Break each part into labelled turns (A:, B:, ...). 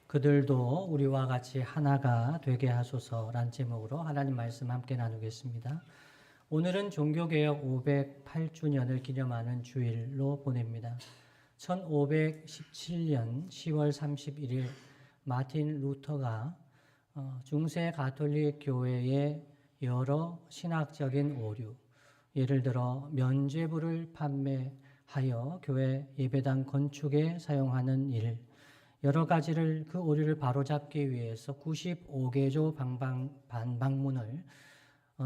A: 그들도 우리와 같이 하나가 되게 하소서란 제목으로 하나님 말씀 함께 나누겠습니다. 오늘은 종교개혁 508주년을 기념하는 주일로 보냅니다. 1517년 10월 31일 마틴 루터가 중세 가톨릭 교회의 여러 신학적인 오류, 예를 들어 면죄부를 판매하여 교회 예배당 건축에 사용하는 일, 여러 가지를 그 오류를 바로잡기 위해서 95개조 반박문을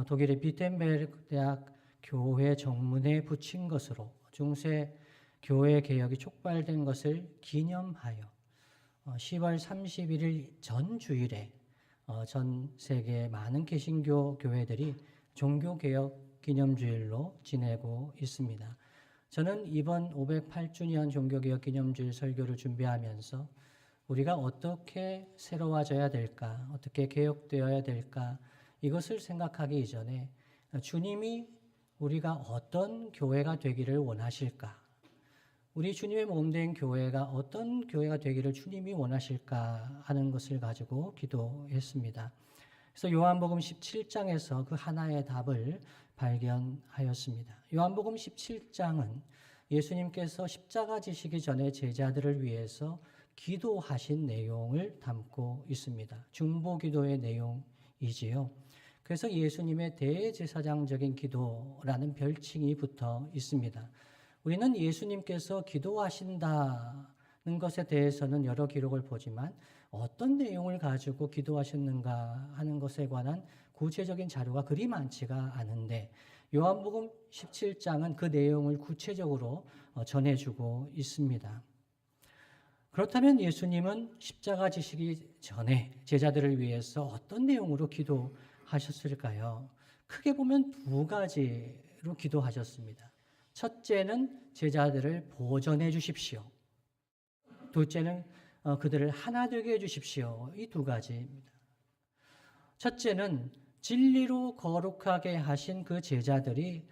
A: 독일의 비텐베르크 대학 교회 정문에 붙인 것으로 중세 교회 개혁이 촉발된 것을 기념하여 10월 31일 전 주일에 전 세계 많은 개신교 교회들이 종교개혁 기념주일로 지내고 있습니다. 저는 이번 508주년 종교개혁 기념주일 설교를 준비하면서 우리가 어떻게 새로워져야 될까, 어떻게 개혁되어야 될까, 이것을 생각하기 이전에 주님이 우리가 어떤 교회가 되기를 원하실까, 우리 주님의 몸된 교회가 어떤 교회가 되기를 주님이 원하실까 하는 것을 가지고 기도했습니다. 그래서 요한복음 17장에서 그 하나의 답을 발견하였습니다. 요한복음 17장은 예수님께서 십자가 지시기 전에 제자들을 위해서 기도하신 내용을 담고 있습니다. 중보기도의 내용이지요. 그래서 예수님의 대제사장적인 기도라는 별칭이 붙어 있습니다. 우리는 예수님께서 기도하신다는 것에 대해서는 여러 기록을 보지만 어떤 내용을 가지고 기도하셨는가 하는 것에 관한 구체적인 자료가 그리 많지가 않은데 요한복음 17장은 그 내용을 구체적으로 전해주고 있습니다. 그렇다면 예수님은 십자가 지시기 전에 제자들을 위해서 어떤 내용으로 기도하셨을까요? 크게 보면 두 가지로 기도하셨습니다. 첫째는 제자들을 보존해 주십시오. 둘째는 그들을 하나 되게 해 주십시오. 이 두 가지입니다. 첫째는 진리로 거룩하게 하신 그 제자들이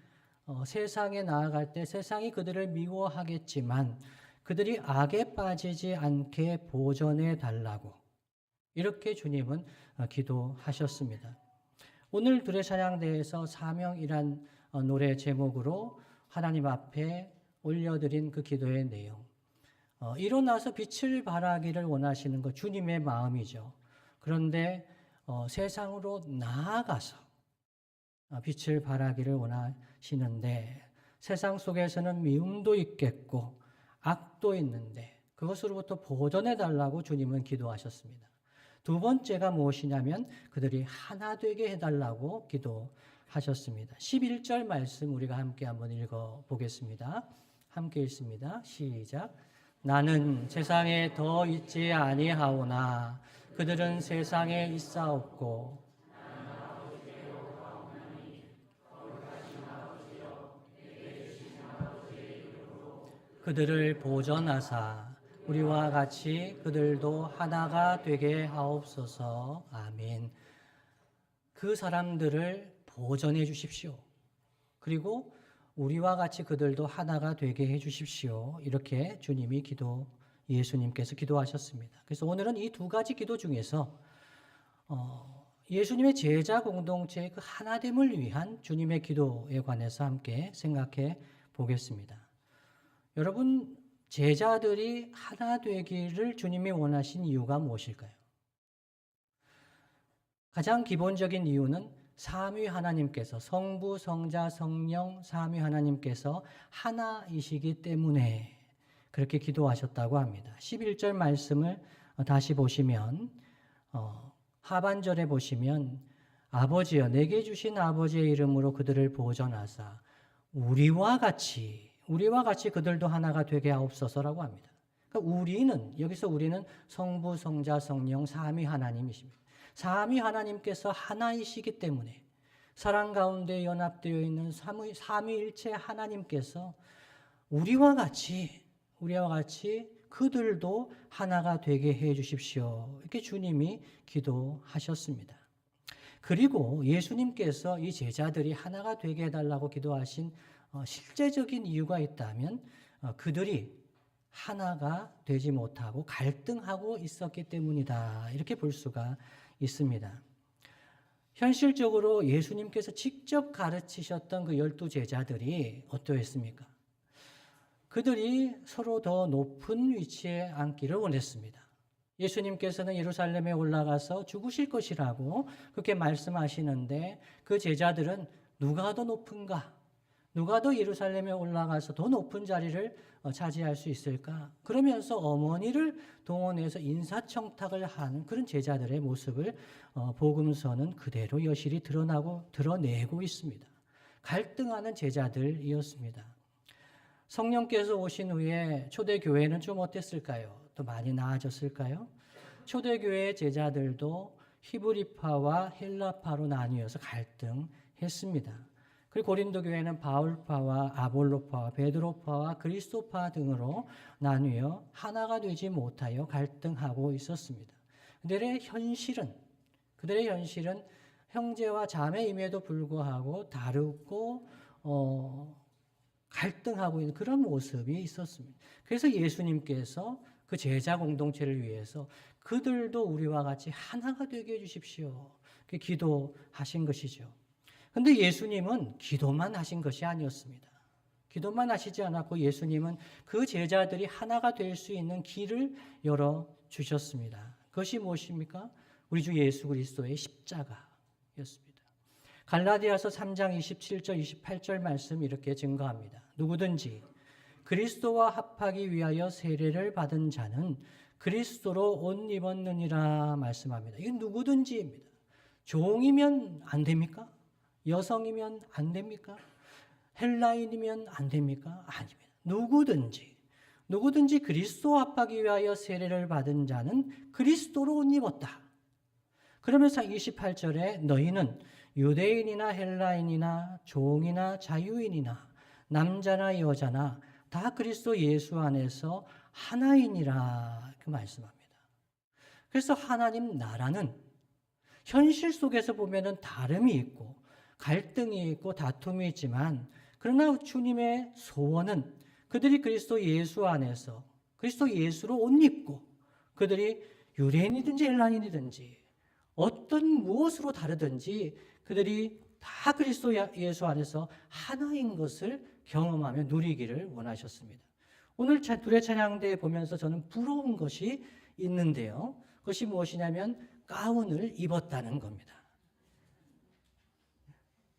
A: 세상에 나아갈 때 세상이 그들을 미워하겠지만 그들이 악에 빠지지 않게 보존해 달라고 이렇게 주님은 기도하셨습니다. 오늘 둘의 찬양대에서 사명이란 노래 제목으로 하나님 앞에 올려드린 그 기도의 내용, 일어나서 빛을 발하기를 원하시는 것 주님의 마음이죠. 그런데 세상으로 나아가서 빛을 발하기를 원하시는데 세상 속에서는 미움도 있겠고 악도 있는데 그것으로부터 보존해 달라고 주님은 기도하셨습니다. 두 번째가 무엇이냐면 그들이 하나 되게 해달라고 기도하셨습니다. 11절 말씀 우리가 함께 한번 읽어보겠습니다. 함께 읽습니다. 시작. 나는 세상에 더 있지 아니하오나 그들은 세상에 있사옵고 그들을 보존하사 우리와 같이 그들도 하나가 되게 하옵소서. 아멘. 그 사람들을 보존해 주십시오. 그리고 우리와 같이 그들도 하나가 되게 해 주십시오. 이렇게 주님이 예수님께서 기도하셨습니다. 그래서 오늘은 이 두 가지 기도 중에서 예수님의 제자 공동체의 그 하나됨을 위한 주님의 기도에 관해서 함께 생각해 보겠습니다. 여러분, 제자들이 하나 되기를 주님이 원하신 이유가 무엇일까요? 가장 기본적인 이유는 삼위 하나님께서 성부, 성자, 성령 삼위 하나님께서 하나이시기 때문에 그렇게 기도하셨다고 합니다. 11절 말씀을 다시 보시면 하반절에 보시면 아버지여 내게 주신 아버지의 이름으로 그들을 보존하사 우리와 같이 그들도 하나가 되게 하옵소서라고 합니다. 그러니까 여기서 우리는 성부, 성자, 성령 삼위 하나님이십니다. 삼위 하나님께서 하나이시기 때문에 사랑 가운데 연합되어 있는 삼위일체 하나님께서 우리와 같이 그들도 하나가 되게 해 주십시오. 이렇게 주님이 기도하셨습니다. 그리고 예수님께서 이 제자들이 하나가 되게 해달라고 기도하신 실제적인 이유가 있다면 그들이 하나가 되지 못하고 갈등하고 있었기 때문이다. 이렇게 볼 수가 있습니다. 현실적으로 예수님께서 직접 가르치셨던 그 12 제자들이 어떠했습니까? 그들이 서로 더 높은 위치에 앉기를 원했습니다. 예수님께서는 예루살렘에 올라가서 죽으실 것이라고 그렇게 말씀하시는데 그 제자들은 누가 더 높은가? 누가 더 예루살렘에 올라가서 더 높은 자리를 차지할 수 있을까? 그러면서 어머니를 동원해서 인사청탁을 하는 그런 제자들의 모습을 복음서는 그대로 여실히 드러내고 있습니다. 갈등하는 제자들이었습니다. 성령께서 오신 후에 초대교회는 좀 어땠을까요? 또 많이 나아졌을까요? 초대교회 제자들도 히브리파와 헬라파로 나뉘어서 갈등했습니다. 그리고 고린도 교회는 바울파와 아볼로파와 베드로파와 그리스도파 등으로 나뉘어 하나가 되지 못하여 갈등하고 있었습니다. 그들의 현실은 형제와 자매임에도 불구하고 다르고 갈등하고 있는 그런 모습이 있었습니다. 그래서 예수님께서 그 제자 공동체를 위해서 그들도 우리와 같이 하나가 되게 해주십시오. 기도하신 것이죠. 그런데 예수님은 기도만 하신 것이 아니었습니다. 기도만 하시지 않았고 예수님은 그 제자들이 하나가 될 수 있는 길을 열어주셨습니다. 그것이 무엇입니까? 우리 주 예수 그리스도의 십자가였습니다. 갈라디아서 3장 27절 28절 말씀 이렇게 증거합니다. 누구든지 그리스도와 합하기 위하여 세례를 받은 자는 그리스도로 옷 입었느니라 말씀합니다. 이건 누구든지입니다. 종이면 안 됩니까? 여성이면 안 됩니까? 헬라인이면 안 됩니까? 아닙니다. 누구든지 그리스도와 합하기 위하여 세례를 받은 자는 그리스도로 옷 입었다. 그러면서 28절에 너희는 유대인이나 헬라인이나 종이나 자유인이나 남자나 여자나 다 그리스도 예수 안에서 하나이니라 그 말씀합니다. 그래서 하나님 나라는 현실 속에서 보면은 다름이 있고 갈등이 있고 다툼이 있지만 그러나 주님의 소원은 그들이 그리스도 예수 안에서 그리스도 예수로 옷 입고 그들이 유대인이든지 헬라인이든지 어떤 무엇으로 다르든지 그들이 다 그리스도 예수 안에서 하나인 것을 경험하며 누리기를 원하셨습니다. 오늘 둘의 찬양대에 보면서 저는 부러운 것이 있는데요. 그것이 무엇이냐면 가운을 입었다는 겁니다.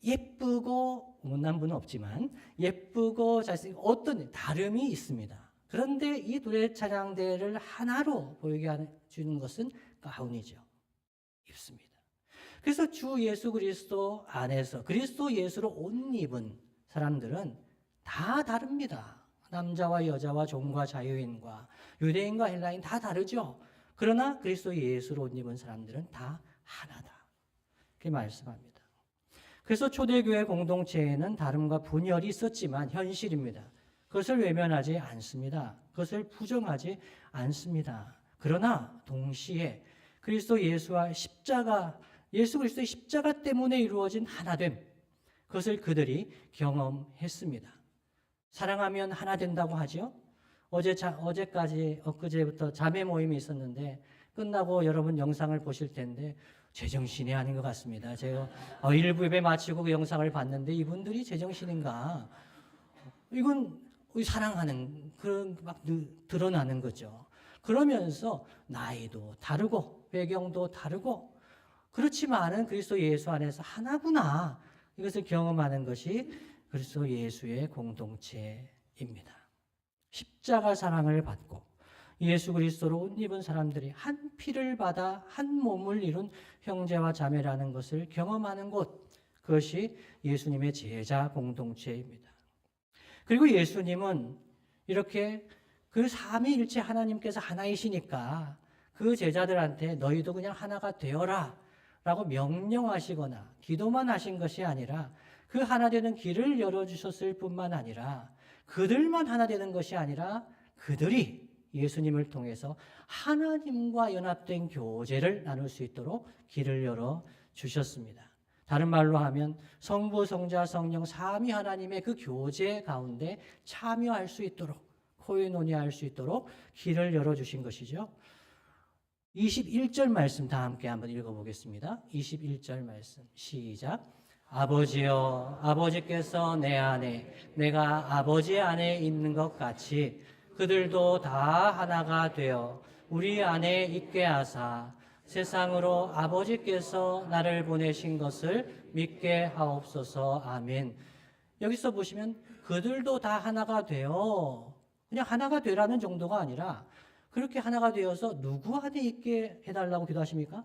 A: 예쁘고 못난 분은 없지만 예쁘고 잘생긴 어떤 다름이 있습니다. 그런데 이 둘의 찬양대를 하나로 보이게 해주는 것은 가운이죠. 입습니다. 그래서 주 예수 그리스도 안에서 그리스도 예수로 옷 입은 사람들은 다 다릅니다. 남자와 여자와 종과 자유인과 유대인과 헬라인 다 다르죠. 그러나 그리스도 예수로 옷 입은 사람들은 다 하나다. 그렇게 말씀합니다. 그래서 초대교회 공동체에는 다름과 분열이 있었지만 현실입니다. 그것을 외면하지 않습니다. 그것을 부정하지 않습니다. 그러나 동시에 그리스도 예수와 십자가, 예수 그리스도의 십자가 때문에 이루어진 하나됨, 그것을 그들이 경험했습니다. 사랑하면 하나 된다고 하죠. 엊그제부터 자매 모임이 있었는데 끝나고 여러분 영상을 보실 텐데 제정신이 아닌 것 같습니다. 제가 일부 예배 마치고 그 영상을 봤는데 이분들이 제정신인가? 이건 사랑하는 그런 막 드러나는 거죠. 그러면서 나이도 다르고 배경도 다르고 그렇지만은 그리스도 예수 안에서 하나구나. 이것을 경험하는 것이 그리스도 예수의 공동체입니다. 십자가 사랑을 받고 예수 그리스도로 옷 입은 사람들이 한 피를 받아 한 몸을 이룬 형제와 자매라는 것을 경험하는 곳, 그것이 예수님의 제자 공동체입니다. 그리고 예수님은 이렇게 그 삼위일체 하나님께서 하나이시니까 그 제자들한테 너희도 그냥 하나가 되어라 라고 명령하시거나 기도만 하신 것이 아니라 그 하나 되는 길을 열어주셨을 뿐만 아니라 그들만 하나 되는 것이 아니라 그들이 예수님을 통해서 하나님과 연합된 교제를 나눌 수 있도록 길을 열어주셨습니다. 다른 말로 하면 성부, 성자, 성령 삼위 하나님의 그 교제 가운데 참여할 수 있도록 코이노니아 할 수 있도록 길을 열어주신 것이죠. 21절 말씀 다 함께 한번 읽어보겠습니다. 21절 말씀 시작. 아버지여, 아버지께서 내 안에, 내가 아버지 안에 있는 것 같이 그들도 다 하나가 되어 우리 안에 있게 하사 세상으로 아버지께서 나를 보내신 것을 믿게 하옵소서. 아멘. 여기서 보시면 그들도 다 하나가 되어, 그냥 하나가 되라는 정도가 아니라 그렇게 하나가 되어서 누구 안에 있게 해달라고 기도하십니까?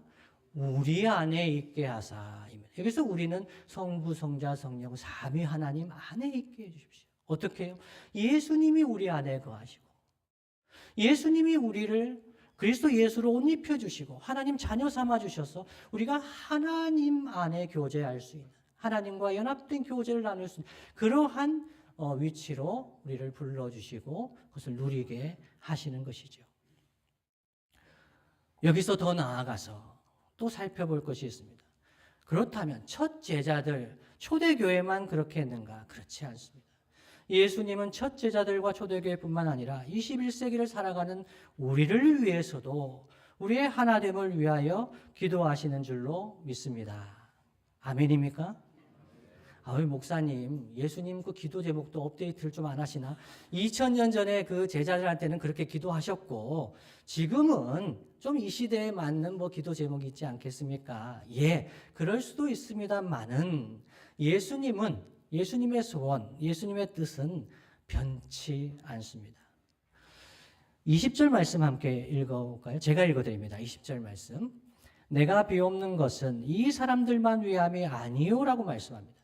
A: 우리 안에 있게 하사. 여기서 우리는 성부, 성자, 성령, 삼위 하나님 안에 있게 해주십시오. 어떻게 해요? 예수님이 우리 안에 거하시고 예수님이 우리를 그리스도 예수로 옷 입혀주시고 하나님 자녀 삼아주셔서 우리가 하나님 안에 교제할 수 있는, 하나님과 연합된 교제를 나눌 수 있는 그러한 위치로 우리를 불러주시고 그것을 누리게 하시는 것이죠. 여기서 더 나아가서 또 살펴볼 것이 있습니다. 그렇다면 첫 제자들, 초대교회만 그렇게 했는가? 그렇지 않습니다. 예수님은 첫 제자들과 초대교회뿐만 아니라 21세기를 살아가는 우리를 위해서도 우리의 하나됨을 위하여 기도하시는 줄로 믿습니다. 아멘입니까? 목사님, 예수님 그 기도 제목도 업데이트를 좀 안 하시나? 2000년 전에 그 제자들한테는 그렇게 기도하셨고 지금은 좀 이 시대에 맞는 기도 제목이 있지 않겠습니까? 예, 그럴 수도 있습니다만은 예수님의 소원, 예수님의 뜻은 변치 않습니다. 20절 말씀 함께 읽어볼까요? 제가 읽어드립니다. 20절 말씀. 내가 비옵는 것은 이 사람들만 위함이 아니오라고 말씀합니다.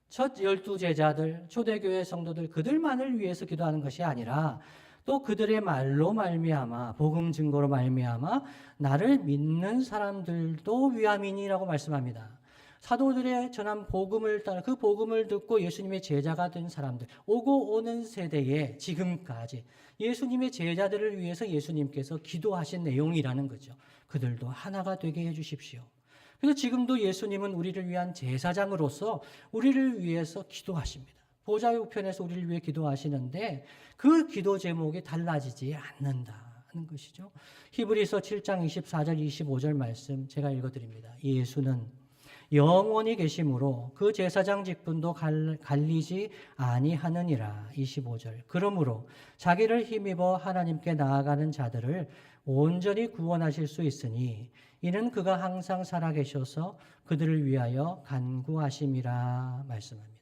A: 첫 12제자들, 초대교회 성도들 그들만을 위해서 기도하는 것이 아니라 또 그들의 말로 말미암아 복음 증거로 말미암아 나를 믿는 사람들도 위함이니라고 말씀합니다. 사도들의 전한 복음을 따라 그 복음을 듣고 예수님의 제자가 된 사람들, 오고 오는 세대에 지금까지 예수님의 제자들을 위해서 예수님께서 기도하신 내용이라는 거죠. 그들도 하나가 되게 해주십시오. 그래서 지금도 예수님은 우리를 위한 제사장으로서 우리를 위해서 기도하십니다. 보좌 우편에서 우리를 위해 기도하시는데 그 기도 제목이 달라지지 않는다는 것이죠. 히브리서 7장 24절 25절 말씀 제가 읽어드립니다. 예수는 영원히 계심으로 그 제사장 직분도 갈리지 아니하느니라. 25절. 그러므로 자기를 힘입어 하나님께 나아가는 자들을 온전히 구원하실 수 있으니 이는 그가 항상 살아계셔서 그들을 위하여 간구하심이라 말씀합니다.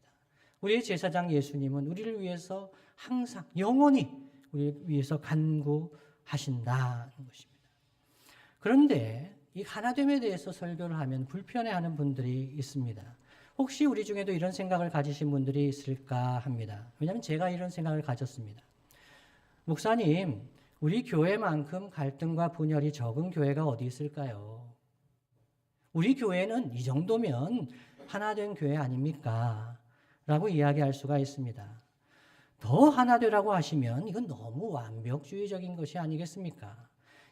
A: 우리의 제사장 예수님은 우리를 위해서 항상 영원히 우리를 위해서 간구하신다는 것입니다. 그런데 이 하나됨에 대해서 설교를 하면 불편해하는 분들이 있습니다. 혹시 우리 중에도 이런 생각을 가지신 분들이 있을까 합니다. 왜냐하면 제가 이런 생각을 가졌습니다. 목사님, 우리 교회만큼 갈등과 분열이 적은 교회가 어디 있을까요? 우리 교회는 이 정도면 하나된 교회 아닙니까? 라고 이야기할 수가 있습니다. 더 하나되라고 하시면 이건 너무 완벽주의적인 것이 아니겠습니까?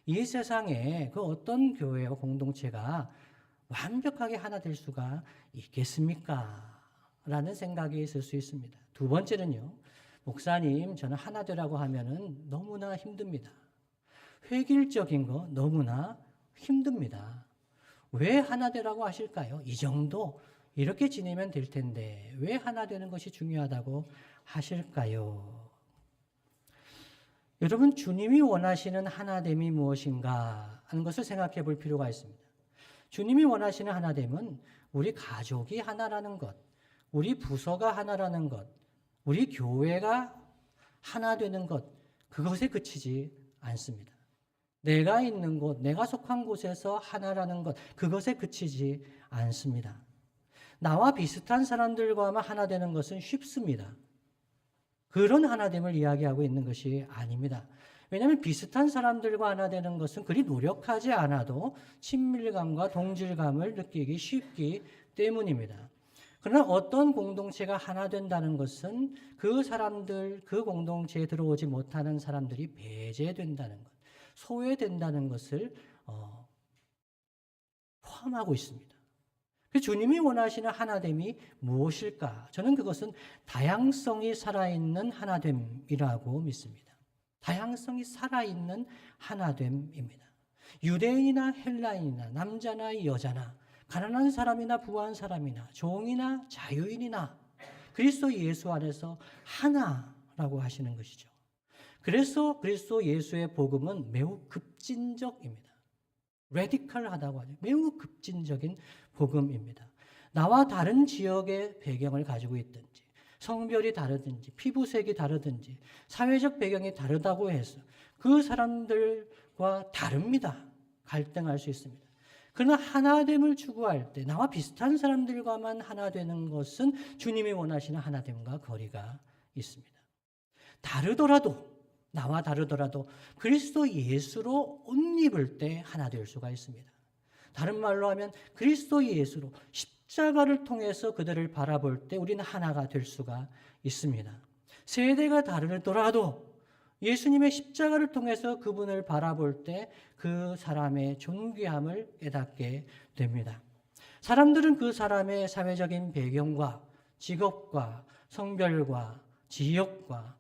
A: 이 세상에 그 어떤 교회와 공동체가 완벽하게 하나 될 수가 있겠습니까? 라는 생각이 있을 수 있습니다. 두 번째는요, 목사님, 저는 하나 되라고 하면은 너무나 힘듭니다. 획일적인 거 너무나 힘듭니다. 왜 하나 되라고 하실까요? 이 정도 이렇게 지내면 될 텐데 왜 하나 되는 것이 중요하다고 하실까요? 여러분, 주님이 원하시는 하나됨이 무엇인가 하는 것을 생각해 볼 필요가 있습니다. 주님이 원하시는 하나됨은 우리 가족이 하나라는 것, 우리 부서가 하나라는 것, 우리 교회가 하나 되는 것, 그것에 그치지 않습니다. 내가 있는 곳, 내가 속한 곳에서 하나라는 것, 그것에 그치지 않습니다. 나와 비슷한 사람들과만 하나 되는 것은 쉽습니다. 그런 하나됨을 이야기하고 있는 것이 아닙니다. 왜냐하면 비슷한 사람들과 하나 되는 것은 그리 노력하지 않아도 친밀감과 동질감을 느끼기 쉽기 때문입니다. 그러나 어떤 공동체가 하나 된다는 것은 그 사람들, 그 공동체에 들어오지 못하는 사람들이 배제된다는 것, 소외된다는 것을 포함하고 있습니다. 주님이 원하시는 하나됨이 무엇일까? 저는 그것은 다양성이 살아있는 하나됨이라고 믿습니다. 다양성이 살아있는 하나됨입니다. 유대인이나 헬라인이나 남자나 여자나 가난한 사람이나 부한 사람이나 종이나 자유인이나 그리스도 예수 안에서 하나라고 하시는 것이죠. 그래서 그리스도 예수의 복음은 매우 급진적입니다. 레디컬하다고 하죠. 매우 급진적인 복음입니다. 나와 다른 지역의 배경을 가지고 있든지 성별이 다르든지 피부색이 다르든지 사회적 배경이 다르다고 해서 그 사람들과 다릅니다. 갈등할 수 있습니다. 그러나 하나됨을 추구할 때 나와 비슷한 사람들과만 하나 되는 것은 주님이 원하시는 하나됨과 거리가 있습니다. 다르더라도 나와 다르더라도 그리스도 예수로 옷 입을 때 하나 될 수가 있습니다. 다른 말로 하면 그리스도 예수로 십자가를 통해서 그들을 바라볼 때 우리는 하나가 될 수가 있습니다. 세대가 다르더라도 예수님의 십자가를 통해서 그분을 바라볼 때 그 사람의 존귀함을 깨닫게 됩니다. 사람들은 그 사람의 사회적인 배경과 직업과 성별과 지역과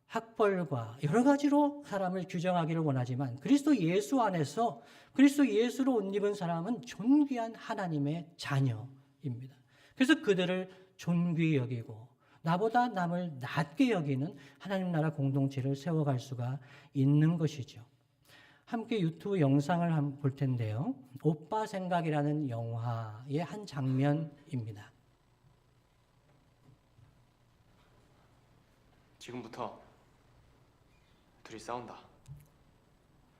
A: 학벌과 여러 가지로 사람을 규정하기를 원하지만 그리스도 예수 안에서 그리스도 예수로 옷 입은 사람은 존귀한 하나님의 자녀입니다. 그래서 그들을 존귀히 여기고 나보다 남을 낮게 여기는 하나님 나라 공동체를 세워갈 수가 있는 것이죠. 함께 유튜브 영상을 볼 텐데요. 오빠 생각이라는 영화의 한 장면입니다.
B: 지금부터 둘이 싸운다.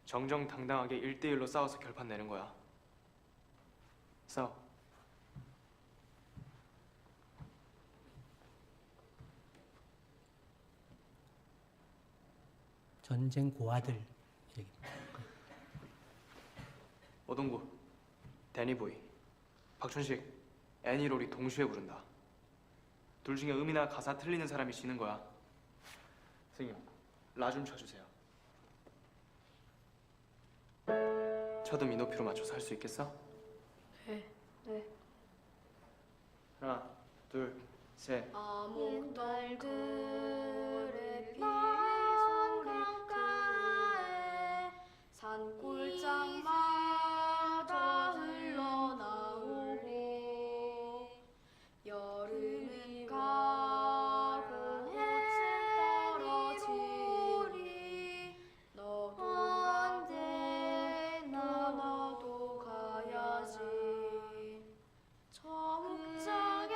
B: 정정당당하게 1대1로 싸워서 결판 내는 거야. 싸워.
A: 전쟁 고아들.
B: 오동구, 데니보이, 박춘식, 애니롤이 동시에 부른다. 둘 중에 음이나 가사 틀리는 사람이 지는 거야. 선생님, 라 좀 쳐주세요. 쳐도 이 높이로 맞춰서 할 수 있겠어?
C: 네.
B: 하나, 둘, 셋.
C: 암흑달들의 비소리가에 산골짜기마다 흘러나오고 여름은 가고 해는 떨어지리 너도 언제나 나도 가야지 저 묵장에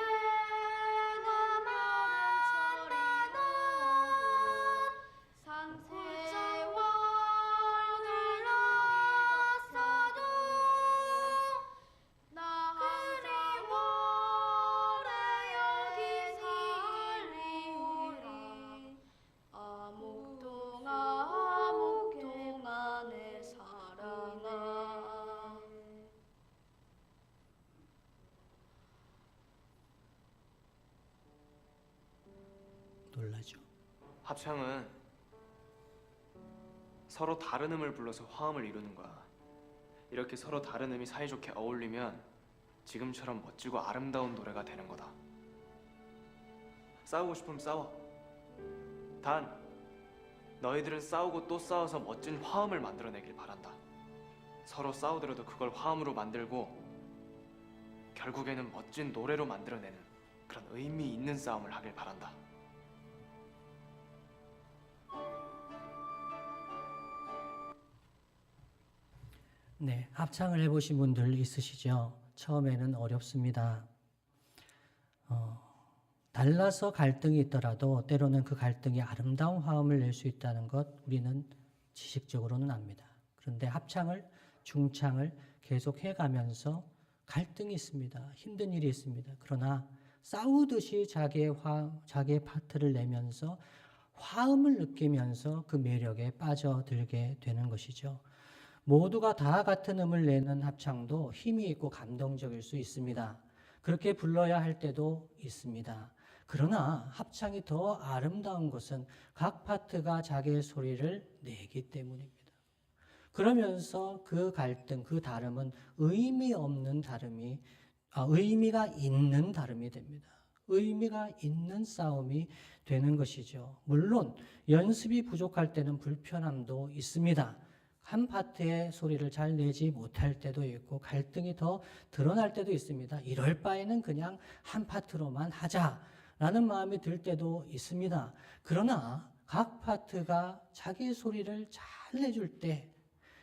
A: 놀라죠.
B: 합창은 서로 다른 음을 불러서 화음을 이루는 거야. 이렇게 서로 다른 음이 사이좋게 어울리면 지금처럼 멋지고 아름다운 노래가 되는 거다. 싸우고 싶으면 싸워. 단 너희들은 싸우고 또 싸워서 멋진 화음을 만들어내길 바란다. 서로 싸우더라도 그걸 화음으로 만들고 결국에는 멋진 노래로 만들어내는 그런 의미 있는 싸움을 하길 바란다.
A: 네, 합창을 해보신 분들 있으시죠? 처음에는 어렵습니다. 달라서 갈등이 있더라도 때로는 그 갈등이 아름다운 화음을 낼 수 있다는 것 우리는 지식적으로는 압니다. 그런데 합창을, 중창을 계속 해가면서 갈등이 있습니다. 힘든 일이 있습니다. 그러나 싸우듯이 자기의 파트를 내면서 화음을 느끼면서 그 매력에 빠져들게 되는 것이죠. 모두가 다 같은 음을 내는 합창도 힘이 있고 감동적일 수 있습니다. 그렇게 불러야 할 때도 있습니다. 그러나 합창이 더 아름다운 것은 각 파트가 자기의 소리를 내기 때문입니다. 그러면서 그 갈등, 그 다름은 의미 없는 다름이, 의미가 있는 다름이 됩니다. 의미가 있는 싸움이 되는 것이죠. 물론 연습이 부족할 때는 불편함도 있습니다. 한 파트의 소리를 잘 내지 못할 때도 있고 갈등이 더 드러날 때도 있습니다. 이럴 바에는 그냥 한 파트로만 하자라는 마음이 들 때도 있습니다. 그러나 각 파트가 자기 소리를 잘 내줄 때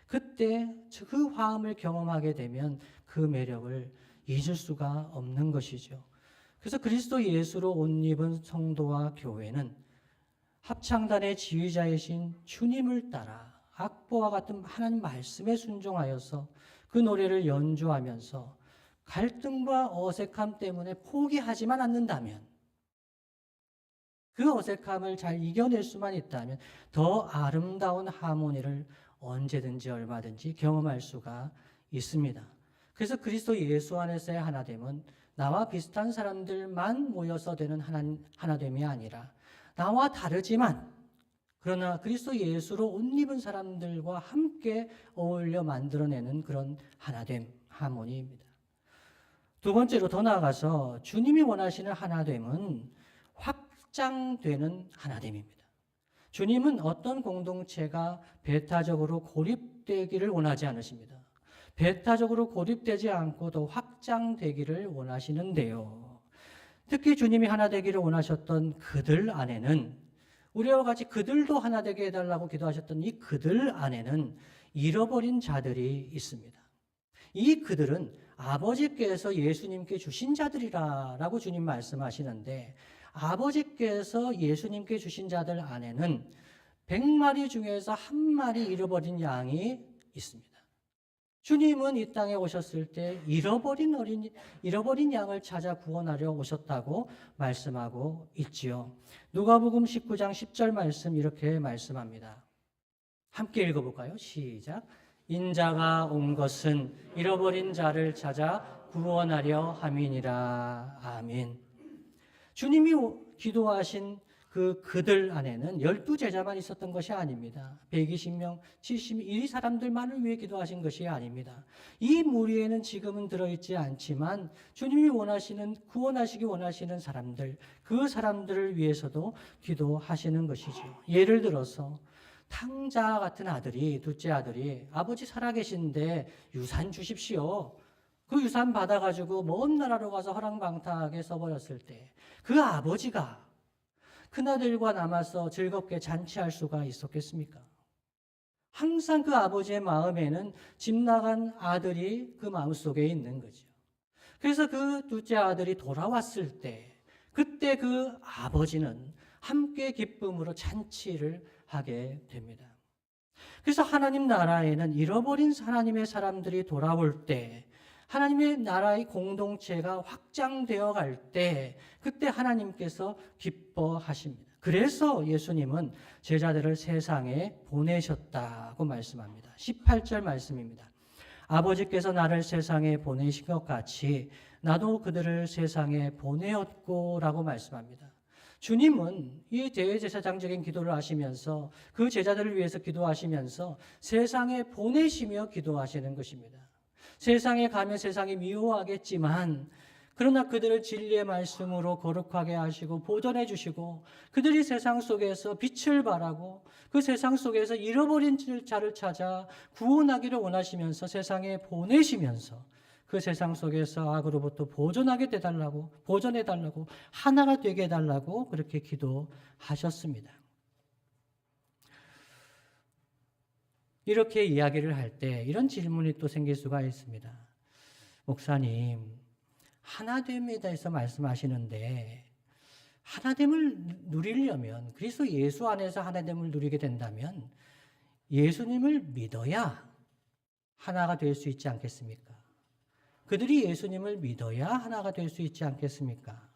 A: 그때 그 화음을 경험하게 되면 그 매력을 잊을 수가 없는 것이죠. 그래서 그리스도 예수로 옷 입은 성도와 교회는 합창단의 지휘자이신 주님을 따라 악보와 같은 하나님 말씀에 순종하여서 그 노래를 연주하면서 갈등과 어색함 때문에 포기하지만 않는다면, 그 어색함을 잘 이겨낼 수만 있다면 더 아름다운 하모니를 언제든지 얼마든지 경험할 수가 있습니다. 그래서 그리스도 예수 안에서의 하나됨은 나와 비슷한 사람들만 모여서 되는 하나됨이 아니라 나와 다르지만 그러나 그리스도 예수로 옷 입은 사람들과 함께 어울려 만들어내는 그런 하나됨, 하모니입니다. 두 번째로 더 나아가서 주님이 원하시는 하나됨은 확장되는 하나됨입니다. 주님은 어떤 공동체가 배타적으로 고립되기를 원하지 않으십니다. 배타적으로 고립되지 않고 더 확장되기를 원하시는데요. 특히 주님이 하나 되기를 원하셨던 그들 안에는, 우리와 같이 그들도 하나 되게 해달라고 기도하셨던 이 그들 안에는 잃어버린 자들이 있습니다. 이 그들은 아버지께서 예수님께 주신 자들이라고 주님 말씀하시는데, 아버지께서 예수님께 주신 자들 안에는 100마리 중에서 한 마리 잃어버린 양이 있습니다. 주님은 이 땅에 오셨을 때 잃어버린 양을 찾아 구원하려 오셨다고 말씀하고 있지요. 누가복음 19장 10절 말씀 이렇게 말씀합니다. 함께 읽어볼까요? 시작. 인자가 온 것은 잃어버린 자를 찾아 구원하려 함이니라. 아멘. 주님이 기도하신 그들 안에는 12제자만 있었던 것이 아닙니다. 120명, 71 사람들만을 위해 기도하신 것이 아닙니다. 이 무리에는 지금은 들어있지 않지만 주님이 구원하시기 원하시는 사람들, 그 사람들을 위해서도 기도하시는 것이죠. 예를 들어서 탕자 같은 아들이, 둘째 아들이 아버지 살아계신데 유산 주십시오. 그 유산 받아가지고 먼 나라로 가서 허랑방탕하게 써버렸을 때 그 아버지가 큰아들과 남아서 즐겁게 잔치할 수가 있었겠습니까? 항상 그 아버지의 마음에는 집 나간 아들이 그 마음속에 있는 거죠. 그래서 그 둘째 아들이 돌아왔을 때 그때 그 아버지는 함께 기쁨으로 잔치를 하게 됩니다. 그래서 하나님 나라에는 잃어버린 하나님의 사람들이 돌아올 때, 하나님의 나라의 공동체가 확장되어 갈 때 그때 하나님께서 기뻐하십니다. 그래서 예수님은 제자들을 세상에 보내셨다고 말씀합니다. 18절 말씀입니다. 아버지께서 나를 세상에 보내신 것 같이 나도 그들을 세상에 보내었고 라고 말씀합니다. 주님은 이 대제사장적인 기도를 하시면서 그 제자들을 위해서 기도하시면서 세상에 보내시며 기도하시는 것입니다. 세상에 가면 세상이 미워하겠지만 그러나 그들을 진리의 말씀으로 거룩하게 하시고 보존해 주시고 그들이 세상 속에서 빛을 발하고 그 세상 속에서 잃어버린 자를 찾아 구원하기를 원하시면서 세상에 보내시면서 그 세상 속에서 악으로부터 보존해 달라고 하나가 되게 해달라고 그렇게 기도하셨습니다. 이렇게 이야기를 할 때 이런 질문이 또 생길 수가 있습니다. 목사님, 하나됨에 대해서 말씀하시는데 하나됨을 누리려면, 그리스도 예수 안에서 하나됨을 누리게 된다면 예수님을 믿어야 하나가 될 수 있지 않겠습니까? 그들이 예수님을 믿어야 하나가 될 수 있지 않겠습니까?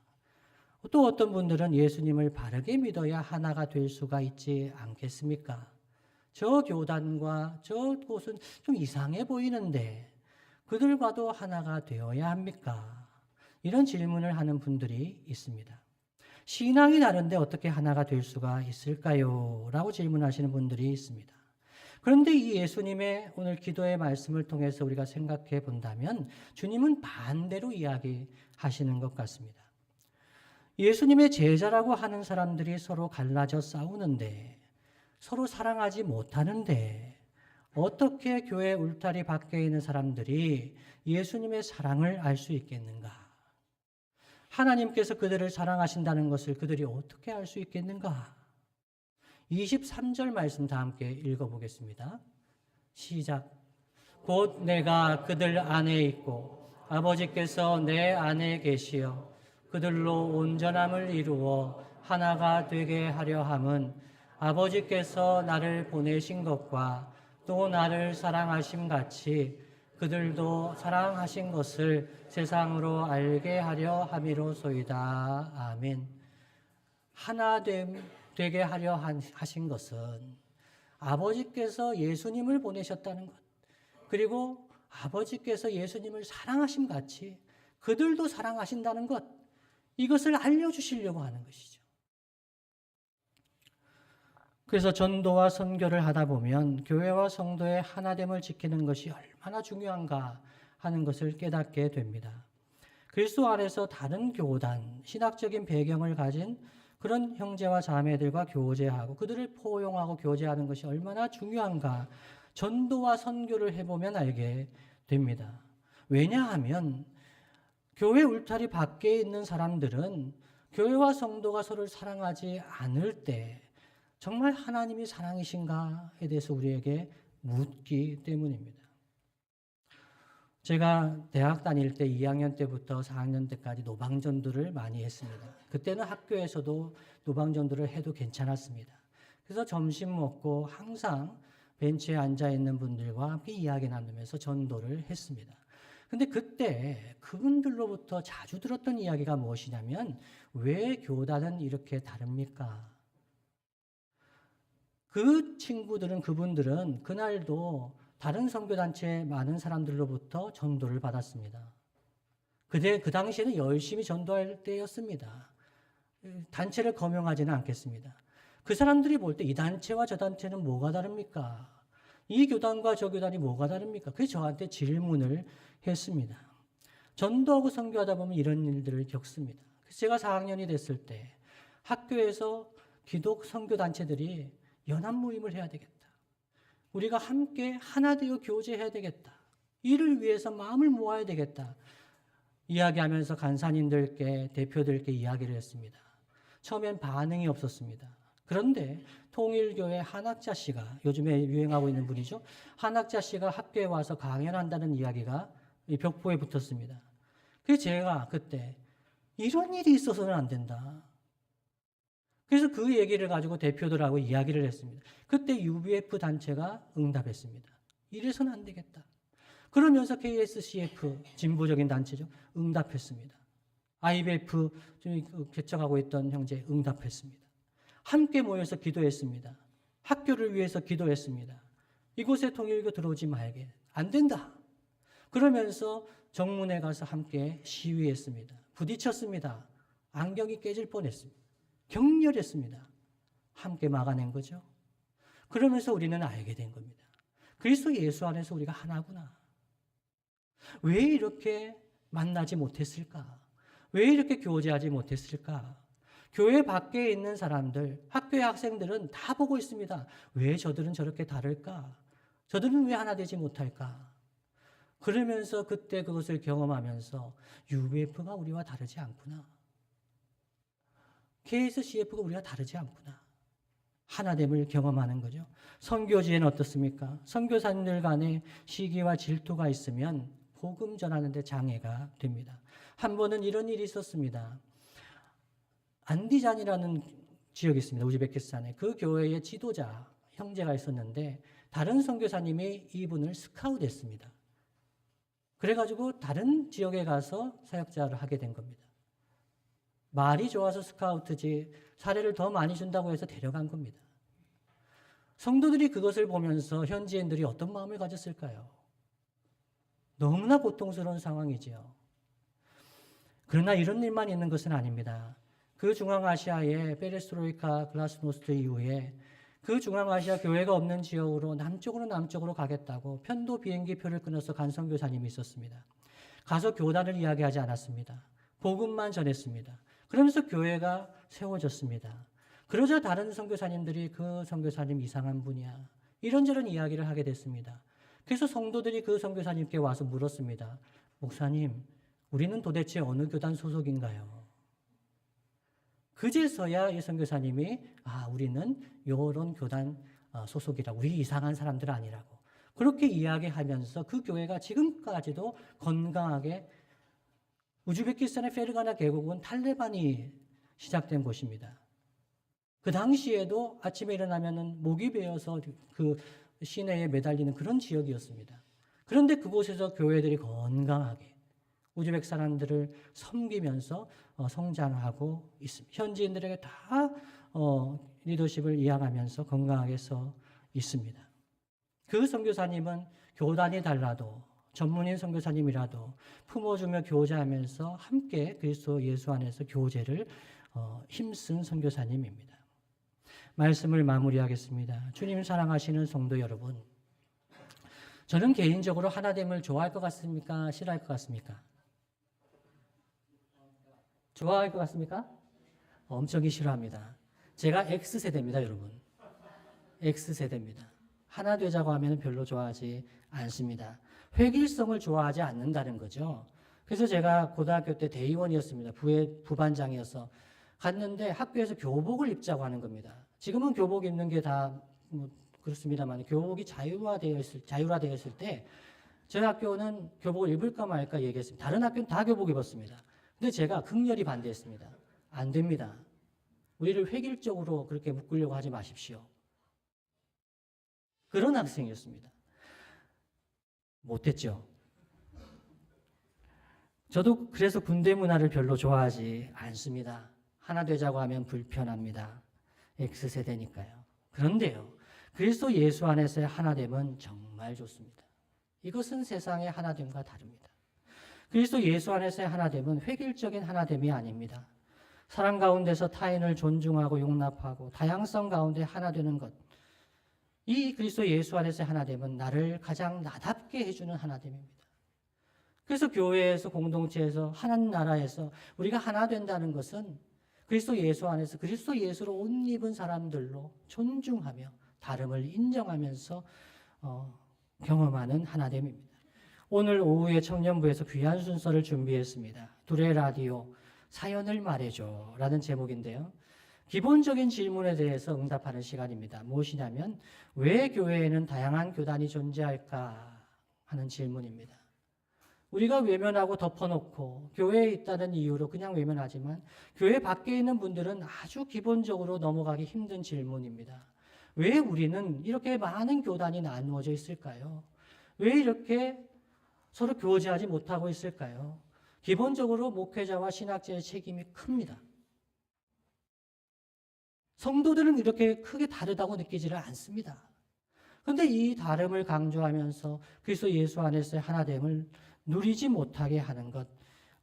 A: 또 어떤 분들은 예수님을 바르게 믿어야 하나가 될 수가 있지 않겠습니까? 저 교단과 저 곳은 좀 이상해 보이는데 그들과도 하나가 되어야 합니까? 이런 질문을 하는 분들이 있습니다. 신앙이 다른데 어떻게 하나가 될 수가 있을까요? 라고 질문하시는 분들이 있습니다. 그런데 이 예수님의 오늘 기도의 말씀을 통해서 우리가 생각해 본다면 주님은 반대로 이야기하시는 것 같습니다. 예수님의 제자라고 하는 사람들이 서로 갈라져 싸우는데, 서로 사랑하지 못하는데, 어떻게 교회 울타리 밖에 있는 사람들이 예수님의 사랑을 알 수 있겠는가? 하나님께서 그들을 사랑하신다는 것을 그들이 어떻게 알 수 있겠는가? 23절 말씀 다 함께 읽어보겠습니다. 시작. 곧 내가 그들 안에 있고 아버지께서 내 안에 계시어 그들로 온전함을 이루어 하나가 되게 하려 함은 아버지께서 나를 보내신 것과 또 나를 사랑하심 같이 그들도 사랑하신 것을 세상으로 알게 하려 함이로소이다. 아멘. 하나 되게 하려 하신 것은 아버지께서 예수님을 보내셨다는 것, 그리고 아버지께서 예수님을 사랑하심 같이 그들도 사랑하신다는 것, 이것을 알려주시려고 하는 것이죠. 그래서 전도와 선교를 하다 보면 교회와 성도의 하나됨을 지키는 것이 얼마나 중요한가 하는 것을 깨닫게 됩니다. 그리스도 안에서 다른 교단, 신학적인 배경을 가진 그런 형제와 자매들과 교제하고 그들을 포용하고 교제하는 것이 얼마나 중요한가 전도와 선교를 해보면 알게 됩니다. 왜냐하면 교회 울타리 밖에 있는 사람들은 교회와 성도가 서로를 사랑하지 않을 때 정말 하나님이 사랑이신가에 대해서 우리에게 묻기 때문입니다. 제가 대학 다닐 때 2학년 때부터 4학년 때까지 노방전도를 많이 했습니다. 그때는 학교에서도 노방전도를 해도 괜찮았습니다. 그래서 점심 먹고 항상 벤치에 앉아 있는 분들과 함께 이야기 나누면서 전도를 했습니다. 근데 그때 그분들로부터 자주 들었던 이야기가 무엇이냐면 왜 교단은 이렇게 다릅니까? 그 친구들은, 그분들은 그날도 다른 선교단체 많은 사람들로부터 전도를 받았습니다. 그 당시에는 열심히 전도할 때였습니다. 단체를 거명하지는 않겠습니다. 그 사람들이 볼 때 이 단체와 저 단체는 뭐가 다릅니까? 이 교단과 저 교단이 뭐가 다릅니까? 그래서 저한테 질문을 했습니다. 전도하고 선교하다 보면 이런 일들을 겪습니다. 그래서 제가 4학년이 됐을 때 학교에서 기독 선교단체들이 연합 모임을 해야 되겠다. 우리가 함께 하나 되어 교제해야 되겠다. 이를 위해서 마음을 모아야 되겠다. 이야기하면서 간사님들께, 대표들께 이야기를 했습니다. 처음엔 반응이 없었습니다. 그런데 통일교회 한학자 씨가, 요즘에 유행하고 있는 분이죠. 한학자 씨가 학교에 와서 강연한다는 이야기가 이 벽보에 붙었습니다. 그래서 제가 그때 이런 일이 있어서는 안 된다. 그래서 그 얘기를 가지고 대표들하고 이야기를 했습니다. 그때 UBF 단체가 응답했습니다. 이래서는 안 되겠다. 그러면서 KSCF, 진보적인 단체죠. 응답했습니다. IBF 개척하고 있던 형제 응답했습니다. 함께 모여서 기도했습니다. 학교를 위해서 기도했습니다. 이곳에 통일교 들어오지 말게. 안 된다. 그러면서 정문에 가서 함께 시위했습니다. 부딪혔습니다. 안경이 깨질 뻔했습니다. 격렬했습니다. 함께 막아낸 거죠. 그러면서 우리는 알게 된 겁니다. 그리스도 예수 안에서 우리가 하나구나. 왜 이렇게 만나지 못했을까? 왜 이렇게 교제하지 못했을까? 교회 밖에 있는 사람들, 학교의 학생들은 다 보고 있습니다. 왜 저들은 저렇게 다를까? 저들은 왜 하나 되지 못할까? 그러면서 그때 그것을 경험하면서 UBF가 우리와 다르지 않구나. KSCF가 우리가 다르지 않구나. 하나됨을 경험하는 거죠. 선교지에는 어떻습니까? 선교사님들 간에 시기와 질투가 있으면 복음 전하는 데 장애가 됩니다. 한 번은 이런 일이 있었습니다. 안디잔이라는 지역이 있습니다. 우즈베키스탄에. 그 교회의 지도자, 형제가 있었는데 다른 선교사님이 이분을 스카웃했습니다. 그래가지고 다른 지역에 가서 사역자를 하게 된 겁니다. 말이 좋아서 스카우트지 사례를 더 많이 준다고 해서 데려간 겁니다. 성도들이 그것을 보면서 현지인들이 어떤 마음을 가졌을까요? 너무나 고통스러운 상황이지요. 그러나 이런 일만 있는 것은 아닙니다. 그 중앙아시아의 페레스트로이카 글라스노스트 이후에 그 중앙아시아 교회가 없는 지역으로 남쪽으로 가겠다고 편도 비행기표를 끊어서 간 선교사님이 있었습니다. 가서 교단을 이야기하지 않았습니다. 복음만 전했습니다. 그러면서 교회가 세워졌습니다. 그러자 다른 선교사님들이 그 선교사님 이상한 분이야, 이런저런 이야기를 하게 됐습니다. 그래서 성도들이 그 선교사님께 와서 물었습니다. 목사님, 우리는 도대체 어느 교단 소속인가요? 그제서야 이 선교사님이 우리는 요런 교단 소속이라고, 우리 이상한 사람들 아니라고 그렇게 이야기하면서 그 교회가 지금까지도 건강하게, 우즈베키스탄의 페르가나 계곡은 탈레반이 시작된 곳입니다. 그 당시에도 아침에 일어나면은 목이 베어서 그 시내에 매달리는 그런 지역이었습니다. 그런데 그곳에서 교회들이 건강하게 우즈벡 사람들을 섬기면서 성장하고 있습니다. 현지인들에게 다 리더십을 이양하면서 건강하게 서 있습니다. 그 선교사님은 교단이 달라도 전문인 선교사님이라도 품어주며 교제하면서 함께 그리스도 예수 안에서 교제를 힘쓴 선교사님입니다. 말씀을 마무리하겠습니다. 주님 사랑하시는 성도 여러분, 저는 개인적으로 하나됨을 좋아할 것 같습니까? 싫어할 것 같습니까? 좋아할 것 같습니까? 엄청 싫어합니다. 제가 X세대입니다, 여러분. X세대입니다. 하나 되자고 하면 별로 좋아하지 않습니다. 획일성을 좋아하지 않는다는 거죠. 그래서 제가 고등학교 때 대의원이었습니다. 부반장이어서 갔는데 학교에서 교복을 입자고 하는 겁니다. 지금은 교복 입는 게 다 그렇습니다만, 교복이 자율화되어 있을 때 저희 학교는 교복을 입을까 말까 얘기했습니다. 다른 학교는 다 교복 입었습니다. 근데 제가 극렬히 반대했습니다. 안 됩니다. 우리를 획일적으로 그렇게 묶으려고 하지 마십시오. 그런 학생이었습니다. 못했죠. 저도 그래서 군대 문화를 별로 좋아하지 않습니다. 하나 되자고 하면 불편합니다. X세대니까요. 그런데요, 그리스도 예수 안에서의 하나됨은 정말 좋습니다. 이것은 세상의 하나됨과 다릅니다. 그리스도 예수 안에서의 하나됨은 획일적인 하나됨이 아닙니다. 사랑 가운데서 타인을 존중하고 용납하고 다양성 가운데 하나 되는 것, 이 그리스도 예수 안에서의 하나됨은 나를 가장 나답게 해주는 하나됨입니다. 그래서 교회에서, 공동체에서, 하나님 나라에서 우리가 하나 된다는 것은 그리스도 예수 안에서 그리스도 예수로 옷 입은 사람들로 존중하며 다름을 인정하면서 경험하는 하나됨입니다. 오늘 오후에 청년부에서 귀한 순서를 준비했습니다. 둘의 라디오, 사연을 말해줘 라는 제목인데요. 기본적인 질문에 대해서 응답하는 시간입니다. 무엇이냐면, 왜 교회에는 다양한 교단이 존재할까 하는 질문입니다. 우리가 외면하고 덮어놓고 교회에 있다는 이유로 그냥 외면하지만, 교회 밖에 있는 분들은 아주 기본적으로 넘어가기 힘든 질문입니다. 왜 우리는 이렇게 많은 교단이 나누어져 있을까요? 왜 이렇게 서로 교제하지 못하고 있을까요? 기본적으로 목회자와 신학자의 책임이 큽니다. 성도들은 이렇게 크게 다르다고 느끼지를 않습니다. 그런데 이 다름을 강조하면서 그리스도 예수 안에서의 하나됨을 누리지 못하게 하는 것,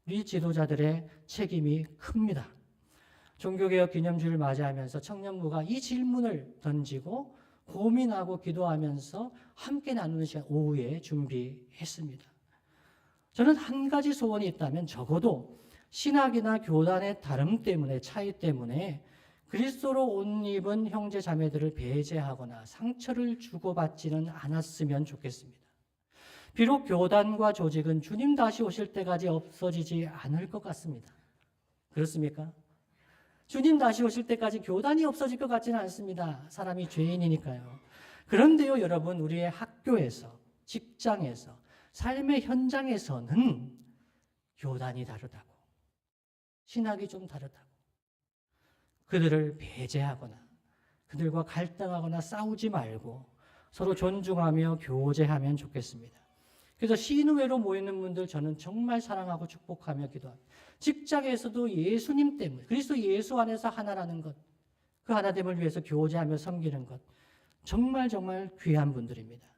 A: 우리 지도자들의 책임이 큽니다. 종교개혁 기념주를 맞이하면서 청년부가 이 질문을 던지고 고민하고 기도하면서 함께 나누는 시간 오후에 준비했습니다. 저는 한 가지 소원이 있다면, 적어도 신학이나 교단의 다름 때문에, 차이 때문에 그리스도로 옷 입은 형제 자매들을 배제하거나 상처를 주고받지는 않았으면 좋겠습니다. 비록 교단과 조직은 주님 다시 오실 때까지 없어지지 않을 것 같습니다. 그렇습니까? 주님 다시 오실 때까지 교단이 없어질 것 같지는 않습니다. 사람이 죄인이니까요. 그런데요, 여러분, 우리의 학교에서, 직장에서, 삶의 현장에서는 교단이 다르다고, 신학이 좀 다르다고, 그들을 배제하거나 그들과 갈등하거나 싸우지 말고 서로 존중하며 교제하면 좋겠습니다. 그래서 시인회로 모이는 분들 저는 정말 사랑하고 축복하며 기도합니다. 직장에서도 예수님 때문에, 그리스도 예수 안에서 하나라는 것, 그 하나됨을 위해서 교제하며 섬기는 것, 정말 정말 귀한 분들입니다.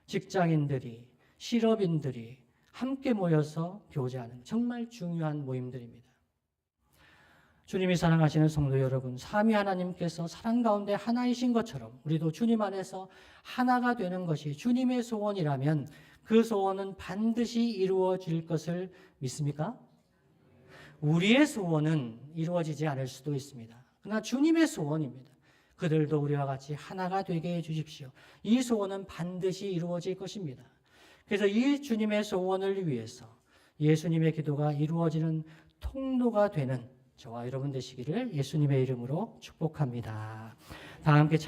A: 직장인들이, 실업인들이 함께 모여서 교제하는 정말 중요한 모임들입니다. 주님이 사랑하시는 성도 여러분, 삼위 하나님께서 사랑 가운데 하나이신 것처럼 우리도 주님 안에서 하나가 되는 것이 주님의 소원이라면 그 소원은 반드시 이루어질 것을 믿습니까? 우리의 소원은 이루어지지 않을 수도 있습니다. 그러나 주님의 소원입니다. 그들도 우리와 같이 하나가 되게 해주십시오. 이 소원은 반드시 이루어질 것입니다. 그래서 이 주님의 소원을 위해서 예수님의 기도가 이루어지는 통로가 되는 저와 여러분 되시기를 예수님의 이름으로 축복합니다. 다 함께 찬양